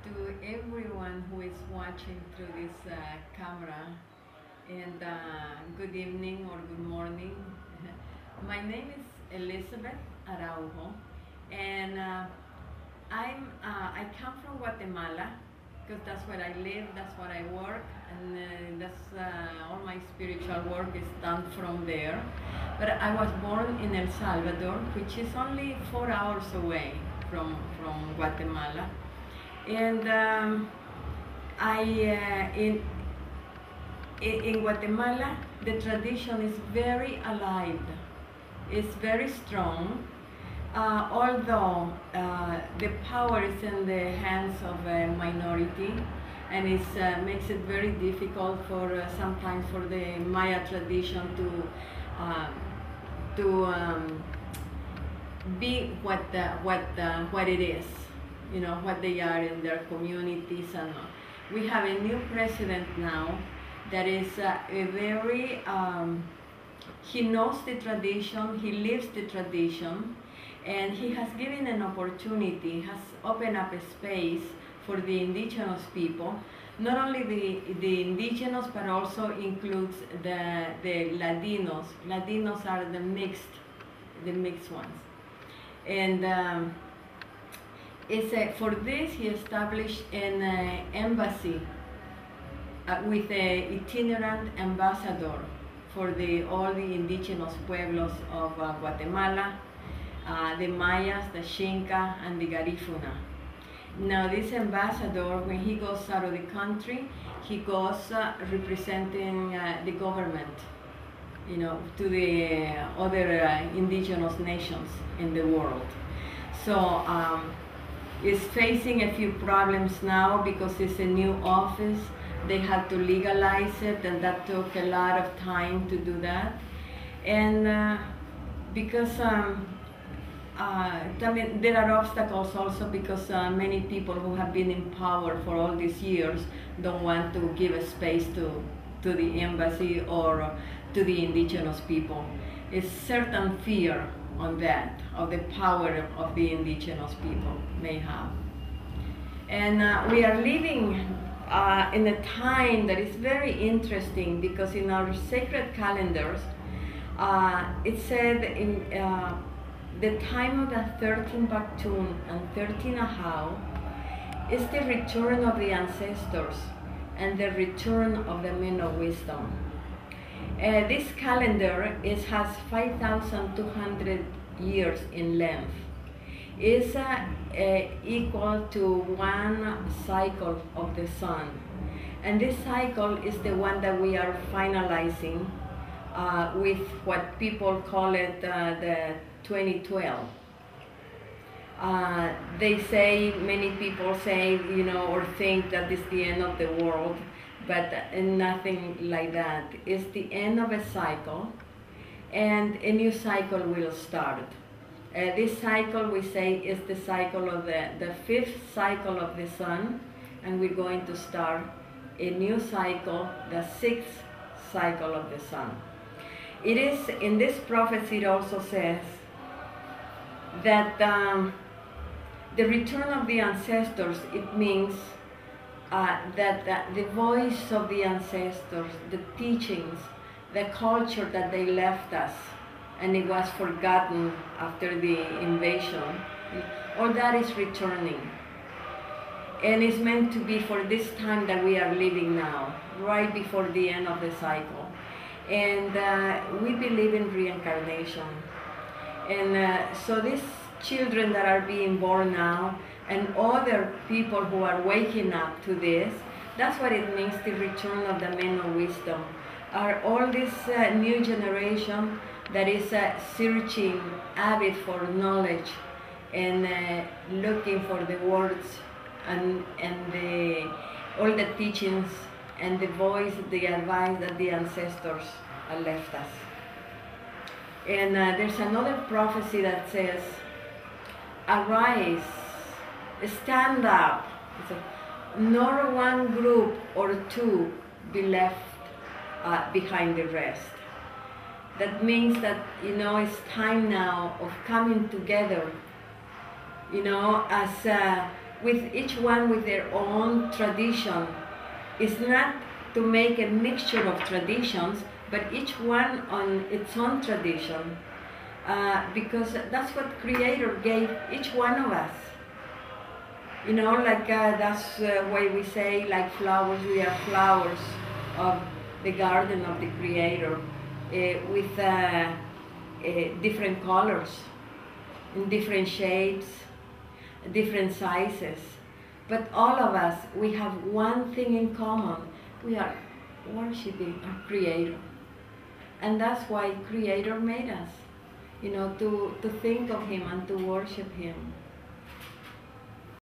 to everyone who is watching through this camera, and good evening or good morning. My name is Elizabeth Araujo, and I come from Guatemala because that's where I live, that's where I work, and that's all my spiritual work is done from there. But I was born in El Salvador, which is only 4 hours away from Guatemala. And in Guatemala, the tradition is very alive. It's very strong, although the power is in the hands of a minority, and it makes it very difficult for sometimes for the Maya tradition to be what it is, you know, what they are in their communities. And we have a new president now that is a very he knows the tradition, he lives the tradition, and he has given an opportunity, has opened up a space for the indigenous people, not only the indigenous, but also includes the Latinos. Latinos are the mixed ones. And for this, he established an embassy with an itinerant ambassador for all the indigenous pueblos of Guatemala, the Mayas, the Xinca, and the Garifuna. Now, this ambassador, when he goes out of the country, he goes representing the government, you know, to the other indigenous nations in the world. So it's facing a few problems now because it's a new office. They had to legalize it, and that took a lot of time to do that. And because there are obstacles also because many people who have been in power for all these years don't want to give a space to the embassy or to the indigenous people. It's certain fear on that, of the power of the indigenous people may have. And we are living in a time that is very interesting because in our sacred calendars, it said in the time of the 13 Baktun and 13 Ahau is the return of the ancestors and the return of the men of wisdom. This calendar has 5,200 years in length. It's equal to one cycle of the sun. And this cycle is the one that we are finalizing with what people call it the 2012. They say, many people say, you know, or think that it's the end of the world, but nothing like that. It's the end of a cycle, and a new cycle will start. This cycle, we say, is the cycle of the fifth cycle of the sun, and we're going to start a new cycle, the sixth cycle of the sun. It is, in this prophecy, it also says that the return of the ancestors, it means that the voice of the ancestors, the teachings, the culture that they left us, and it was forgotten after the invasion, all that is returning. And it's meant to be for this time that we are living now, right before the end of the cycle. And we believe in reincarnation. And so these children that are being born now, and other people who are waking up to this, that's what it means, the return of the men of wisdom. Are all this new generation that is searching, avid for knowledge, and looking for the words and all the teachings and the voice, the advice that the ancestors left us. And there's another prophecy that says, arise, stand up, nor one group or two be left behind the rest. That means that, you know, it's time now of coming together, you know, as with each one with their own tradition. It's not to make a mixture of traditions, but each one on its own tradition, because that's what Creator gave each one of us. You know, like that's why we say, like flowers, we are flowers of the garden of the Creator, with different colors, in different shapes, different sizes. But all of us, we have one thing in common. We are worshiping our Creator. And that's why Creator made us, you know, to think of Him and to worship Him.